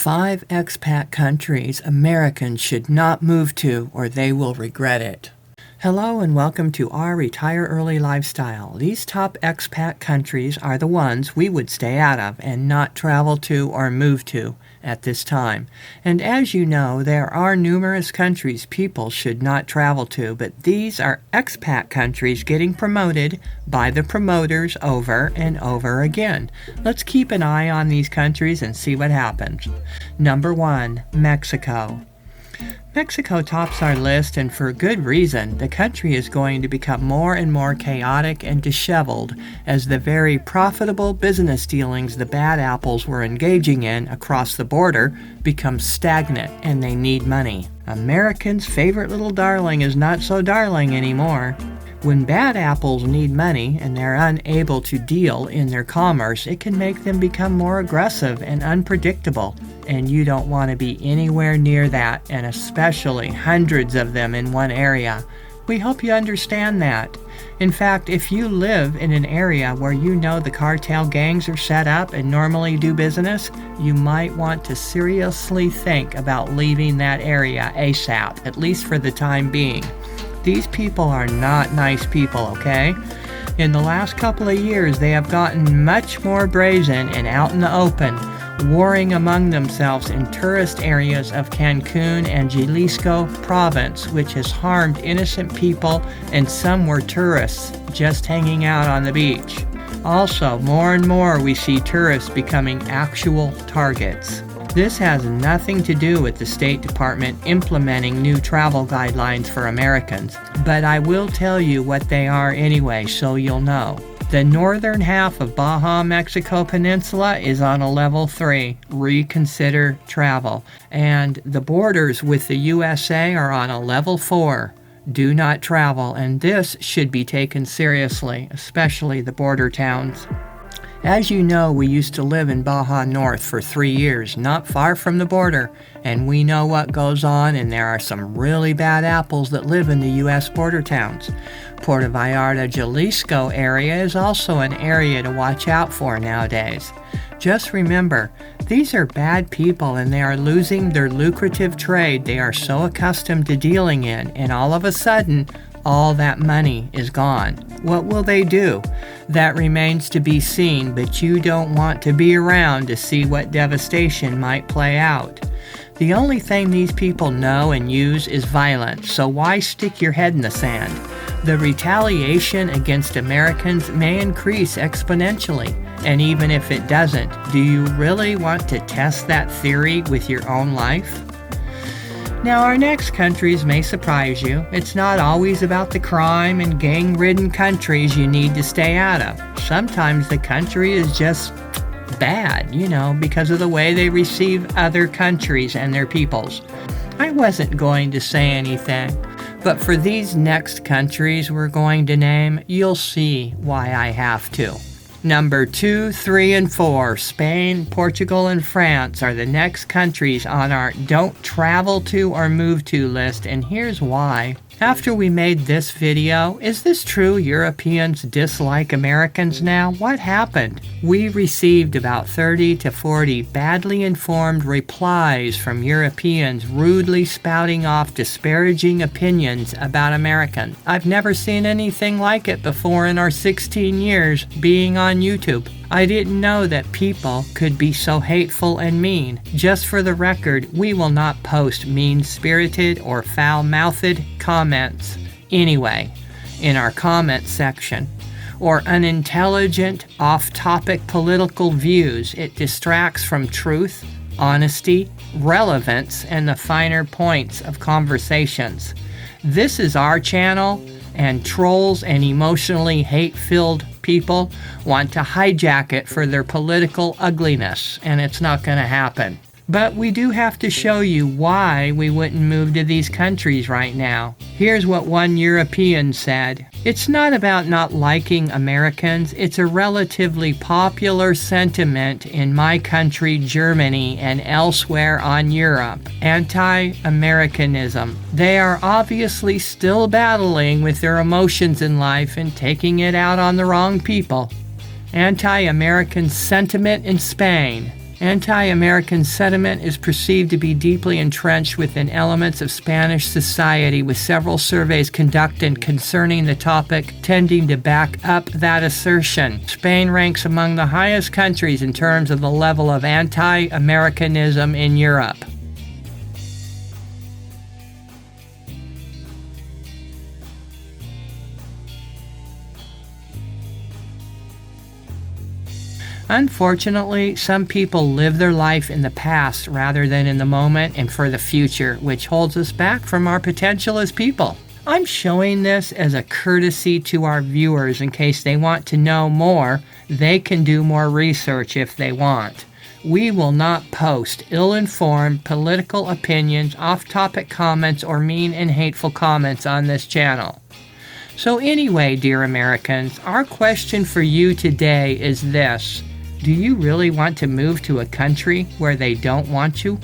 5 expat countries Americans should not move to or they will regret it. Hello and welcome to our Retire Early lifestyle. These top expat countries are the ones we would stay out of and not travel to or move to at this time. And as you know, there are numerous countries people should not travel to, but these are expat countries getting promoted by the promoters over and over again. Let's keep an eye on these countries and see what happens. Number 1, Mexico. Mexico tops our list, and for good reason. The country is going to become more and more chaotic and disheveled as the very profitable business dealings the bad apples were engaging in across the border become stagnant and they need money. Americans' favorite little darling is not so darling anymore. When bad apples need money and they're unable to deal in their commerce, it can make them become more aggressive and unpredictable, and you don't want to be anywhere near that, and especially hundreds of them in one area. We hope you understand that. In fact, if you live in an area where you know the cartel gangs are set up and normally do business, you might want to seriously think about leaving that area ASAP, at least for the time being. These people are not nice people, okay? In the last couple of years, they have gotten much more brazen and out in the open, warring among themselves in tourist areas of Cancun and Jalisco province, which has harmed innocent people, and some were tourists just hanging out on the beach. Also, more and more we see tourists becoming actual targets. This has nothing to do with the State Department implementing new travel guidelines for Americans, but I will tell you what they are anyway, so you'll know. The northern half of Baja Mexico Peninsula is on a level 3, reconsider travel, and the borders with the USA are on a level 4, do not travel, and this should be taken seriously, especially the border towns. As you know, we used to live in Baja North for 3 years, not far from the border, and we know what goes on, and there are some really bad apples that live in the U.S. border towns. Puerto Vallarta, Jalisco area is also an area to watch out for nowadays. Just remember, these are bad people and they are losing their lucrative trade they are so accustomed to dealing in, and all of a sudden, all that money is gone. What will they do? That remains to be seen, but you don't want to be around to see what devastation might play out. The only thing these people know and use is violence, so why stick your head in the sand? The retaliation against Americans may increase exponentially, and even if it doesn't, do you really want to test that theory with your own life? Now, our next countries may surprise you. It's not always about the crime and gang-ridden countries you need to stay out of. Sometimes the country is just bad, because of the way they receive other countries and their peoples. I wasn't going to say anything, but for these next countries we're going to name, you'll see why I have to. Number 2, 3, and 4, Spain, Portugal, and France are the next countries on our don't travel to or move to list, and here's why. After we made this video, is this true Europeans dislike Americans now? What happened? We received about 30 to 40 badly informed replies from Europeans rudely spouting off disparaging opinions about Americans. I've never seen anything like it before in our 16 years being on YouTube. I didn't know that people could be so hateful and mean. Just for the record, we will not post mean-spirited or foul-mouthed comments anyway in our comment section, or unintelligent, off-topic political views. It distracts from truth, honesty, relevance, and the finer points of conversations. This is our channel, and trolls and emotionally hate-filled people want to hijack it for their political ugliness, and it's not going to happen. But we do have to show you why we wouldn't move to these countries right now. Here's what one European said. It's not about not liking Americans. It's a relatively popular sentiment in my country, Germany, and elsewhere on Europe. Anti-Americanism. They are obviously still battling with their emotions in life and taking it out on the wrong people. Anti-American sentiment in Spain. Anti-American sentiment is perceived to be deeply entrenched within elements of Spanish society, with several surveys conducted concerning the topic tending to back up that assertion. Spain ranks among the highest countries in terms of the level of anti-Americanism in Europe. Unfortunately, some people live their life in the past rather than in the moment and for the future, which holds us back from our potential as people. I'm showing this as a courtesy to our viewers in case they want to know more. They can do more research if they want. We will not post ill-informed political opinions, off-topic comments, or mean and hateful comments on this channel. So anyway, dear Americans, our question for you today is this. Do you really want to move to a country where they don't want you?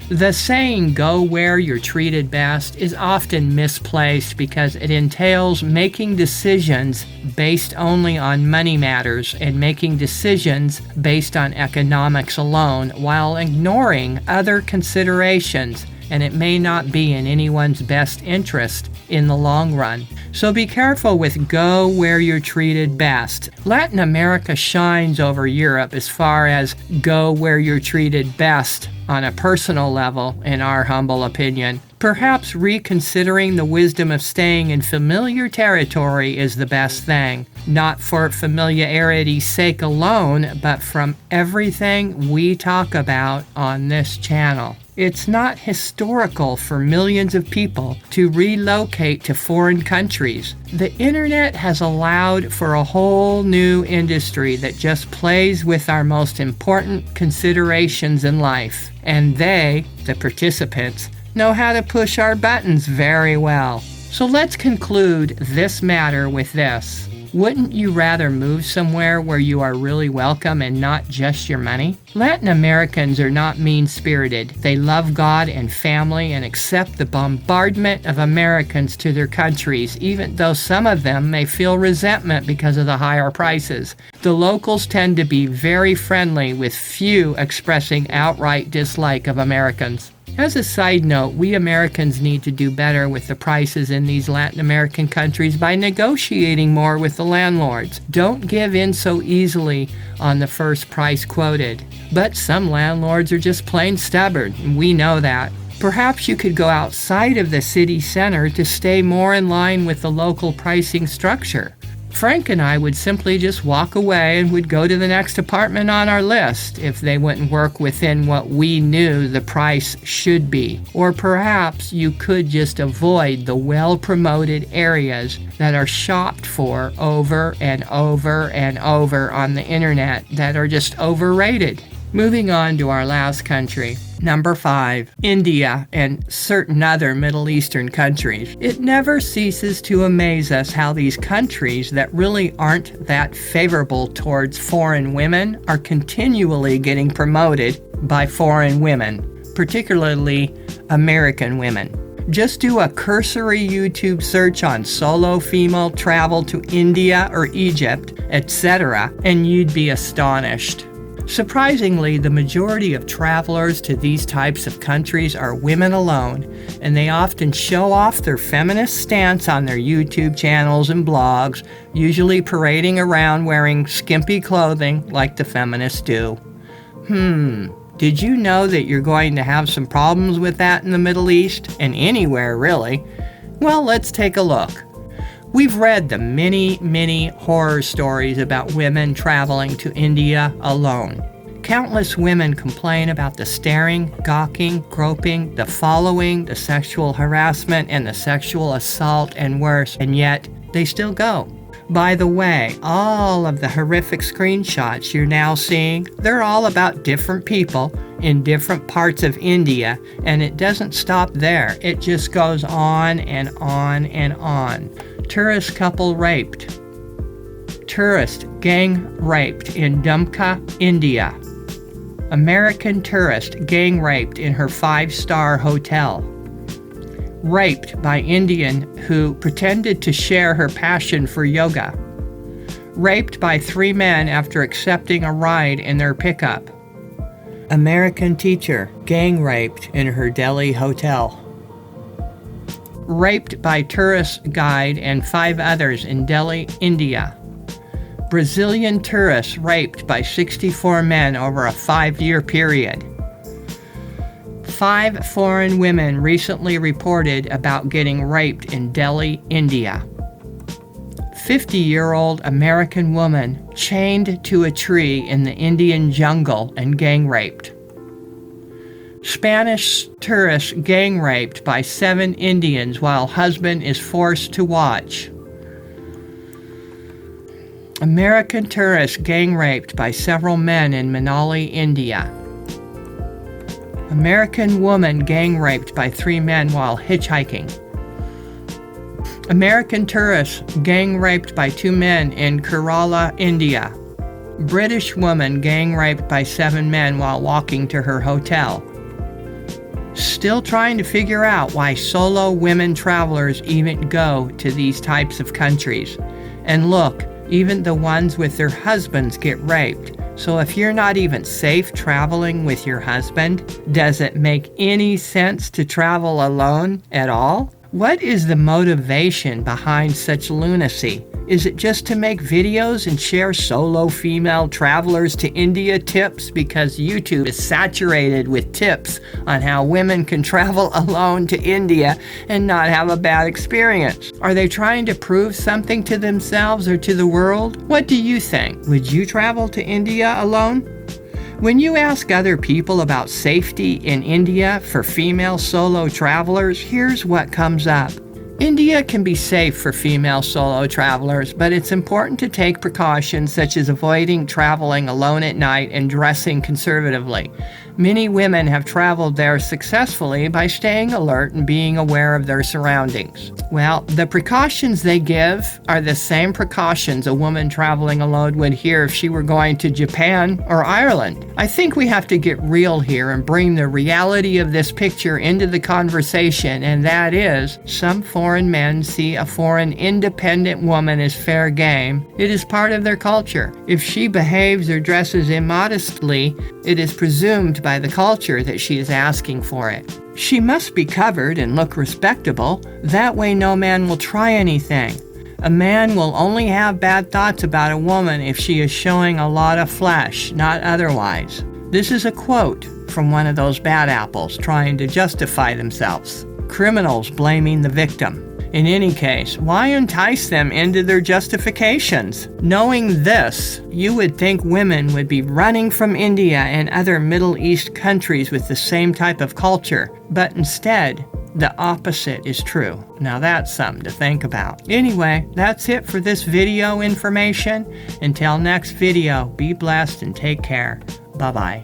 The saying, go where you're treated best, is often misplaced because it entails making decisions based only on money matters and making decisions based on economics alone while ignoring other considerations, and it may not be in anyone's best interest in the long run. So be careful with go where you're treated best. Latin America shines over Europe as far as go where you're treated best on a personal level, in our humble opinion. Perhaps reconsidering the wisdom of staying in familiar territory is the best thing, not for familiarity's sake alone, but from everything we talk about on this channel. It's not historical for millions of people to relocate to foreign countries. The internet has allowed for a whole new industry that just plays with our most important considerations in life. And they, the participants, know how to push our buttons very well. So let's conclude this matter with this. Wouldn't you rather move somewhere where you are really welcome and not just your money? Latin Americans are not mean-spirited. They love God and family and accept the bombardment of Americans to their countries, even though some of them may feel resentment because of the higher prices. The locals tend to be very friendly, with few expressing outright dislike of Americans. As a side note, we Americans need to do better with the prices in these Latin American countries by negotiating more with the landlords. Don't give in so easily on the first price quoted. But some landlords are just plain stubborn, and we know that. Perhaps you could go outside of the city center to stay more in line with the local pricing structure. Frank and I would simply just walk away and would go to the next apartment on our list if they wouldn't work within what we knew the price should be. Or perhaps you could just avoid the well-promoted areas that are shopped for over and over and over on the internet that are just overrated. Moving on to our last country. Number 5, India and certain other Middle Eastern countries. It never ceases to amaze us how these countries that really aren't that favorable towards foreign women are continually getting promoted by foreign women, particularly American women. Just do a cursory YouTube search on solo female travel to India or Egypt, etc., and you'd be astonished. Surprisingly, the majority of travelers to these types of countries are women alone, and they often show off their feminist stance on their YouTube channels and blogs, usually parading around wearing skimpy clothing like the feminists do. Did you know that you're going to have some problems with that in the Middle East, and anywhere really? Well, let's take a look. We've read the many horror stories about women traveling to India alone. Countless women complain about the staring, gawking, groping, the following, the sexual harassment, and the sexual assault and worse, and yet they still go. By the way, all of the horrific screenshots you're now seeing, they're all about different people in different parts of India, and it doesn't stop there. It just goes on and on and on. Tourist couple raped. Tourist gang raped in Dumka, India. American tourist gang raped in her 5-star hotel. Raped by Indian who pretended to share her passion for yoga. Raped by 3 men after accepting a ride in their pickup. American teacher gang raped in her Delhi hotel. Raped by tourist guide and 5 others in Delhi, India. Brazilian tourists raped by 64 men over a 5-year period. 5 foreign women recently reported about getting raped in Delhi, India. 50-year-old American woman chained to a tree in the Indian jungle and gang raped. Spanish tourist gang raped by 7 Indians while husband is forced to watch. American tourist gang raped by several men in Manali, India. American woman gang raped by 3 men while hitchhiking. American tourist gang raped by 2 men in Kerala, India. British woman gang raped by 7 men while walking to her hotel. Still trying to figure out why solo women travelers even go to these types of countries. And look, even the ones with their husbands get raped. So if you're not even safe traveling with your husband, does it make any sense to travel alone at all? What is the motivation behind such lunacy? Is it just to make videos and share solo female travelers to India tips because YouTube is saturated with tips on how women can travel alone to India and not have a bad experience? Are they trying to prove something to themselves or to the world? What do you think? Would you travel to India alone? When you ask other people about safety in India for female solo travelers, here's what comes up. India can be safe for female solo travelers, but it's important to take precautions such as avoiding traveling alone at night and dressing conservatively. Many women have traveled there successfully by staying alert and being aware of their surroundings. Well, the precautions they give are the same precautions a woman traveling alone would hear if she were going to Japan or Ireland. I think we have to get real here and bring the reality of this picture into the conversation, and that is, some foreign men see a foreign independent woman as fair game. It is part of their culture. If she behaves or dresses immodestly, it is presumed by the culture that she is asking for it. She must be covered and look respectable. That way no man will try anything. A man will only have bad thoughts about a woman if she is showing a lot of flesh, not otherwise. This is a quote from one of those bad apples trying to justify themselves. Criminals blaming the victim. In any case, why entice them into their justifications? Knowing this, you would think women would be running from India and other Middle East countries with the same type of culture, but instead, the opposite is true. Now that's something to think about. Anyway, that's it for this video information. Until next video, be blessed and take care. Bye-bye.